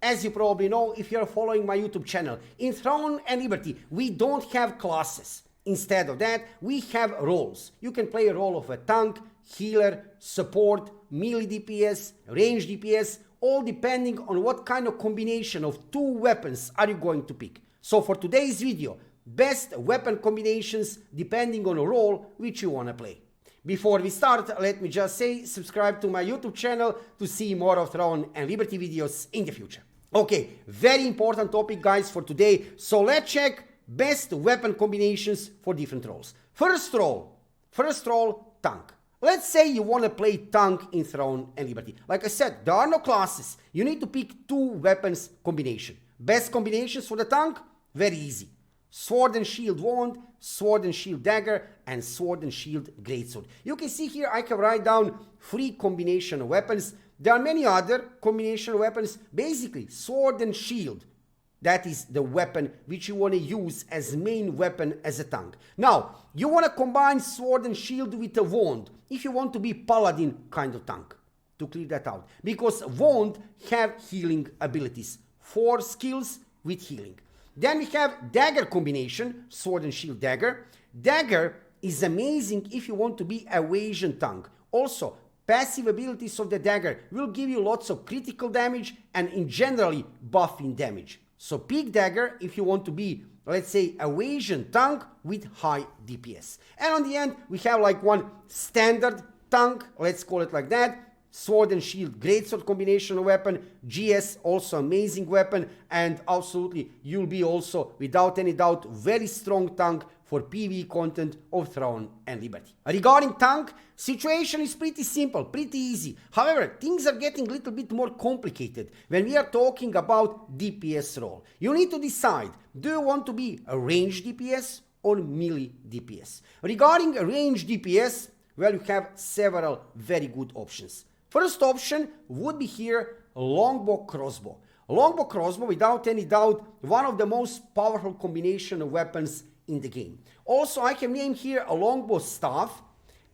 as you probably know if you're following my YouTube channel, in Throne and Liberty, we don't have classes. Instead of that, we have roles. You can play a role of a tank, healer, support, melee DPS, range DPS, all depending on what kind of combination of two weapons are you going to pick. So for today's video, best weapon combinations depending on a role which you want to play. Before we start, let me just say, subscribe to my YouTube channel to see more of Throne and Liberty videos in the future. Okay, very important topic guys for today, so let's check best weapon combinations for different roles. First role, tank. Let's say you want to play tank in Throne and Liberty. Like I said, there are no classes. You need to pick two weapons combination. Best combinations for the tank? Very easy. Sword and shield wand, sword and shield dagger, and sword and shield greatsword. You can see here I can write down 3 combination of weapons. There are many other combination of weapons. Basically, sword and shield. That is the weapon which you want to use as main weapon as a tank. Now, you want to combine sword and shield with a wand if you want to be paladin kind of tank. To clear that out. Because wand have healing abilities. 4 skills with healing. Then we have dagger combination, sword and shield dagger. Dagger is amazing if you want to be evasion tank. Also, passive abilities of the dagger will give you lots of critical damage and in generally buffing damage. So pick dagger if you want to be, let's say, evasion tank with high DPS. And on the end, we have like one standard tank, let's call it like that. Sword and shield, greatsword combination of weapon, GS also amazing weapon, and absolutely you'll be also without any doubt very strong tank for PvE content of Throne and Liberty. Regarding tank, situation is pretty simple, pretty easy. However, things are getting a little bit more complicated when we are talking about DPS role. You need to decide, do you want to be a range DPS or melee DPS? Regarding a range DPS, well, you have several very good options. First option would be here longbow crossbow. Longbow crossbow, without any doubt, one of the most powerful combination of weapons in the game. Also, I can name here a longbow staff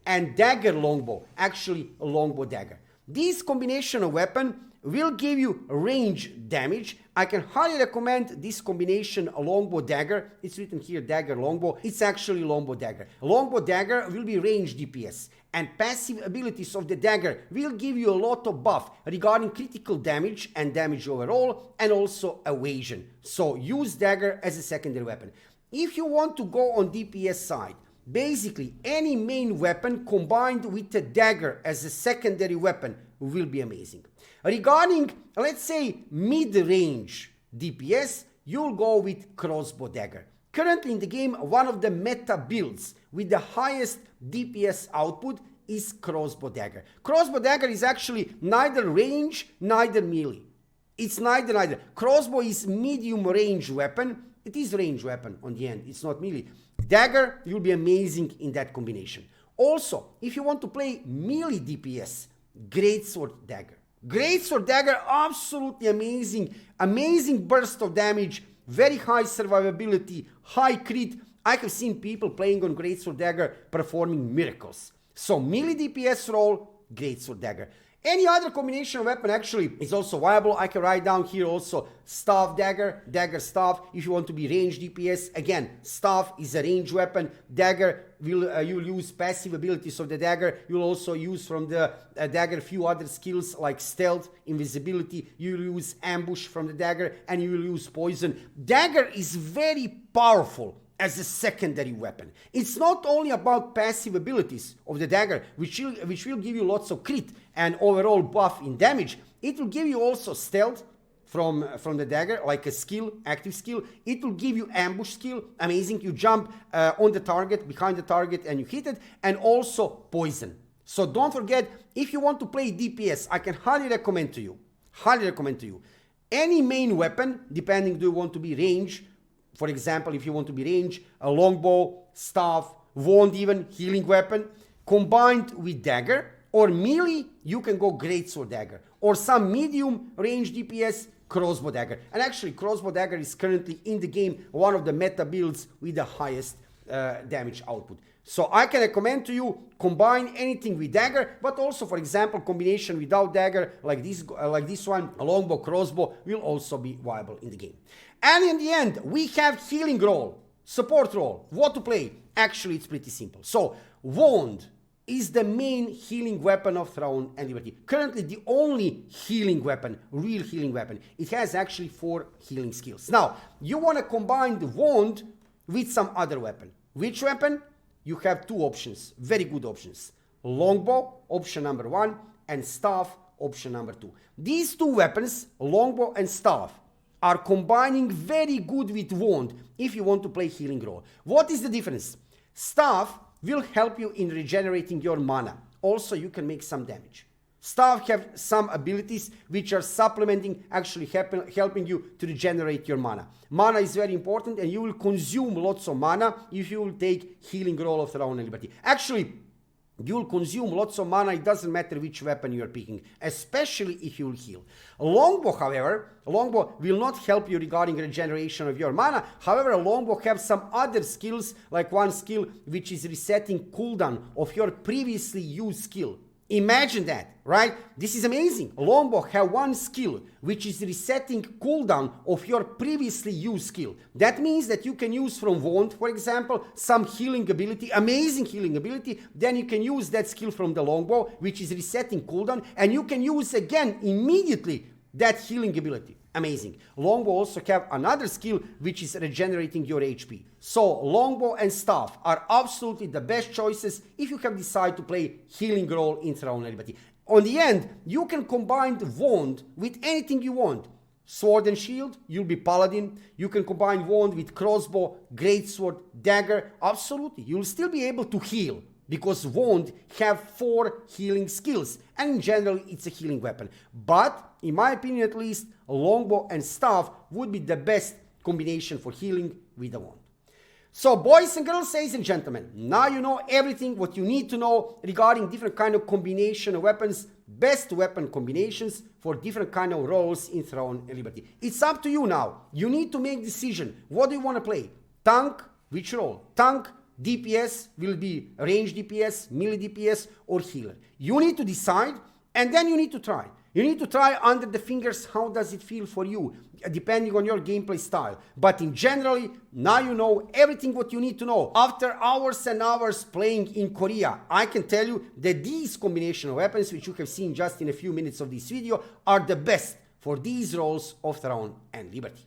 and dagger longbow, actually a longbow dagger. This combination of weapon will give you range damage. I can highly recommend this combination, a longbow dagger. It's written here dagger longbow. It's actually longbow dagger. Longbow dagger will be range DPS, and passive abilities of the dagger will give you a lot of buff regarding critical damage and damage overall, and also evasion. So use dagger as a secondary weapon. If you want to go on DPS side, basically any main weapon combined with a dagger as a secondary weapon will be amazing. Regarding, let's say, mid-range DPS, you'll go with crossbow dagger. Currently in the game, one of the meta builds with the highest DPS output is crossbow dagger. Crossbow dagger is actually neither range, neither melee. It's neither. Crossbow is medium range weapon. It is range weapon on the end, it's not melee. Dagger, you'll be amazing in that combination. Also, if you want to play melee DPS, greatsword dagger. Greatsword dagger, absolutely amazing. Amazing burst of damage, very high survivability, high crit. I have seen people playing on greatsword dagger performing miracles. So melee DPS role, greatsword dagger. Any other combination of weapon actually is also viable. I can write down here also staff dagger, dagger staff. If you want to be range DPS, again, staff is a range weapon. Dagger, you'll use passive abilities of the dagger. You'll also use from the dagger a few other skills like stealth, invisibility. You'll use ambush from the dagger, and you will use poison. Dagger is very powerful as a secondary weapon. It's not only about passive abilities of the dagger, which will give you lots of crit and overall buff in damage. It will give you also stealth from the dagger, like a skill, active skill. It will give you ambush skill, amazing. You jump on the target, behind the target, and you hit it, and also poison. So don't forget, if you want to play DPS, I can highly recommend to you, any main weapon, depending do you want to be range. For example, if you want to be range, a longbow, staff, wand even, healing weapon, combined with dagger, or melee, you can go greatsword dagger, or some medium range DPS, crossbow dagger. And actually, crossbow dagger is currently in the game one of the meta builds with the highest damage output. So I can recommend to you combine anything with dagger, but also, for example, combination without dagger like this one, a longbow, crossbow will also be viable in the game. And in the end, we have healing role, support role. What to play? Actually, it's pretty simple. So wand is the main healing weapon of Throne and Liberty. Currently, the only healing weapon, real healing weapon. It has actually 4 healing skills. Now, you want to combine the wand with some other weapon. Which weapon? You have 2 options, very good options. Longbow, option number 1, and staff, option number 2. These 2 weapons, longbow and staff, are combining very good with wand if you want to play healing role. What is the difference? Staff will help you in regenerating your mana. Also, you can make some damage. Staff have some abilities which are supplementing, actually helping you to regenerate your mana. Mana is very important, and you will consume lots of mana if you will take healing role of Throne and Liberty. Actually, you will consume lots of mana, it doesn't matter which weapon you are picking, especially if you will heal. Longbow, however, longbow will not help you regarding regeneration of your mana. However, longbow have some other skills, like one skill which is resetting cooldown of your previously used skill. Imagine that, right? This is amazing. Longbow have one skill which is resetting cooldown of your previously used skill. That means that you can use from wand, for example, some healing ability, amazing healing ability. Then you can use that skill from the longbow, which is resetting cooldown, and you can use again immediately that healing ability. Amazing. Longbow also have another skill which is regenerating your HP. So longbow and staff are absolutely the best choices if you have decided to play healing role in Throne and Liberty. On the end, you can combine the wand with anything you want. Sword and shield, you'll be paladin. You can combine wand with crossbow, greatsword, dagger. Absolutely, you'll still be able to heal, because wand have 4 healing skills, and in general it's a healing weapon. But in my opinion, at least, longbow and staff would be the best combination for healing with the wand. So boys and girls, ladies and gentlemen, now you know everything what you need to know regarding different kind of combination of weapons, best weapon combinations for different kind of roles in Throne and Liberty. It's up to you now. You need to make decision. What do you want to play? Tank, which role? Tank, DPS will be range DPS, melee DPS, or healer. You need to decide, and then you need to try. You need to try under the fingers how does it feel for you, depending on your gameplay style. But in generally, now you know everything what you need to know. After hours and hours playing in Korea, I can tell you that these combination of weapons, which you have seen just in a few minutes of this video, are the best for these roles of Throne and Liberty.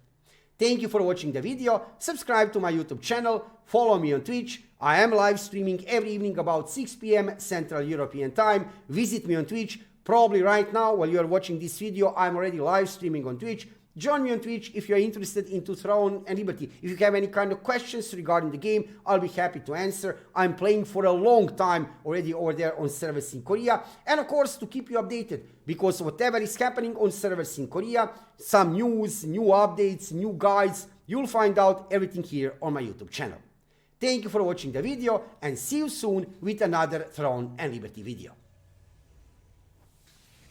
Thank you for watching the video. Subscribe to my YouTube channel. Follow me on Twitch. I am live streaming every evening about 6 p.m. Central European Time. Visit me on Twitch. Probably right now, while you are watching this video, I'm already live streaming on Twitch. Join me on Twitch if you're interested into Throne and Liberty. If you have any kind of questions regarding the game, I'll be happy to answer. I'm playing for a long time already over there on servers in Korea. And of course, to keep you updated, because whatever is happening on servers in Korea, some news, new updates, new guides, you'll find out everything here on my YouTube channel. Thank you for watching the video, and see you soon with another Throne and Liberty video.